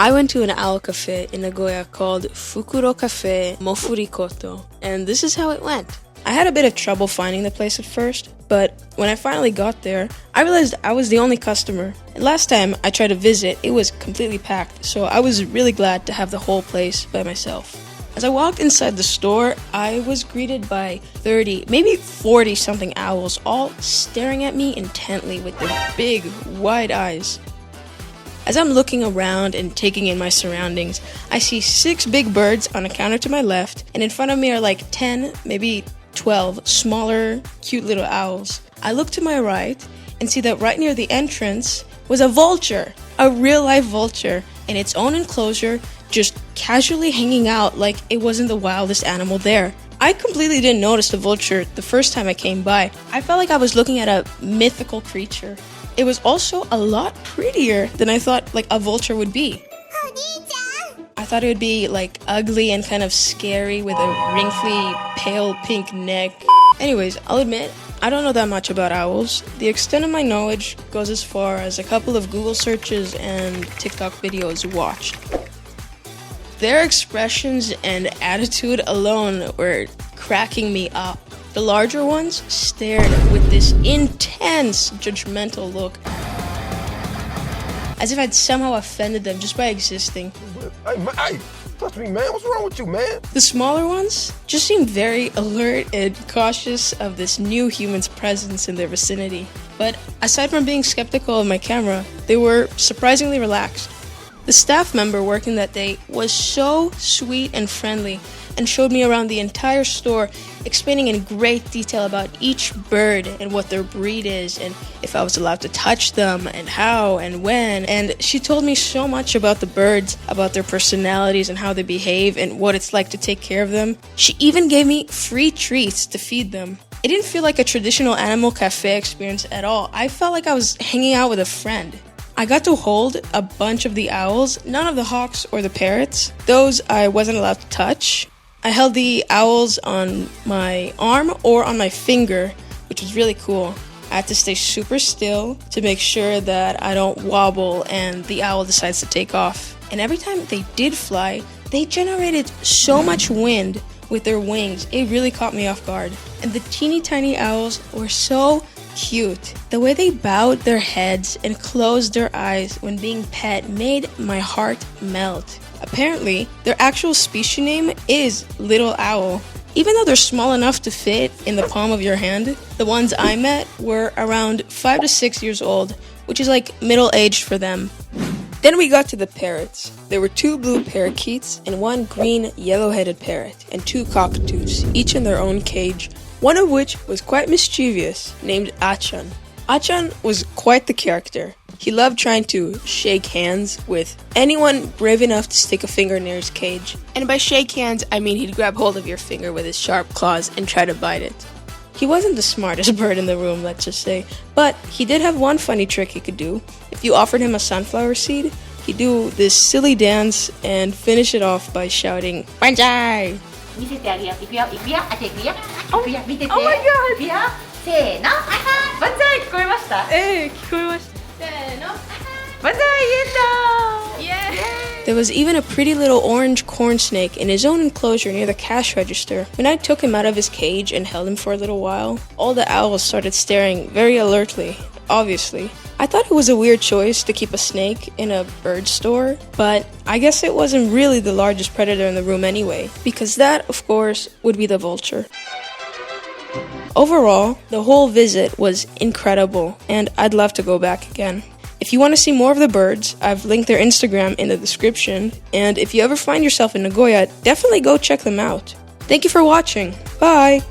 I went to an owl cafe in Nagoya called Fukuro Cafe Mofurikoto, and this is how it went. I had a bit of trouble finding the place at first, but when I finally got there, I realized I was the only customer. And last time I tried to visit, it was completely packed, so I was really glad to have the whole place by myself. As I walked inside the store, I was greeted by 30, maybe 40 something owls, all staring at me intently with their big, wide eyes. As I'm looking around and taking in my surroundings, I see 6 big birds on a counter to my left, and in front of me are like 10, maybe 12 smaller, cute little owls. I look to my right and see that right near the entrance was a vulture, a real-life vulture, in its own enclosure, just casually hanging out like it wasn't the wildest animal there. I completely didn't notice the vulture the first time I came by. I felt like I was looking at a mythical creature. It was also a lot prettier than I thought like a vulture would be. I thought it would be like ugly and kind of scary with a wrinkly, pale pink neck. Anyways, I'll admit, I don't know that much about owls. The extent of my knowledge goes as far as a couple of Google searches and TikTok videos watched. Their expressions and attitude alone were cracking me up. The larger ones stared with this intense, judgmental look, as if I'd somehow offended them just by existing. Hey, touch me, man. What's wrong with you, man? The smaller ones just seemed very alert and cautious of this new human's presence in their vicinity. But aside from being skeptical of my camera, they were surprisingly relaxed. The staff member working that day was so sweet and friendly and showed me around the entire store, explaining in great detail about each bird and what their breed is and if I was allowed to touch them and how and when. And she told me so much about the birds, about their personalities and how they behave and what it's like to take care of them. She even gave me free treats to feed them. It didn't feel like a traditional animal cafe experience at all. I felt like I was hanging out with a friend. I got to hold a bunch of the owls, none of the hawks or the parrots. Those I wasn't allowed to touch. I held the owls on my arm or on my finger, which was really cool. I had to stay super still to make sure that I don't wobble and the owl decides to take off. And every time they did fly, they generated so much wind with their wings, it really caught me off guard. And the teeny tiny owls were so cute. The way they bowed their heads and closed their eyes when being pet made my heart melt. Apparently, their actual species name is little owl. Even though they're small enough to fit in the palm of your hand, the ones I met were around 5 to 6 years old, which is like middle-aged for them. Then we got to the parrots. There were 2 blue parakeets and 1 green yellow-headed parrot and 2 cockatoos, each in their own cage, one of which was quite mischievous, named Achan. Achan was quite the character. He loved trying to shake hands with anyone brave enough to stick a finger near his cage. And by shake hands, I mean he'd grab hold of your finger with his sharp claws and try to bite it. He wasn't the smartest bird in the room, let's just say, but he did have one funny trick he could do. If you offered him a sunflower seed, he'd do this silly dance and finish it off by shouting, "Banzai!" Oh my god! せーの、万歳聞こえました？聞こえました。せーの、万歳言えた！ There was even a pretty little orange corn snake in his own enclosure near the cash register. When I took him out of his cage and held him for a little while, all the owls started staring very alertly, obviously. I thought it was a weird choice to keep a snake in a bird store, but I guess it wasn't really the largest predator in the room anyway, because that, of course, would be the vulture. Overall, the whole visit was incredible, and I'd love to go back again. If you want to see more of the birds, I've linked their Instagram in the description, and if you ever find yourself in Nagoya, definitely go check them out. Thank you for watching. Bye!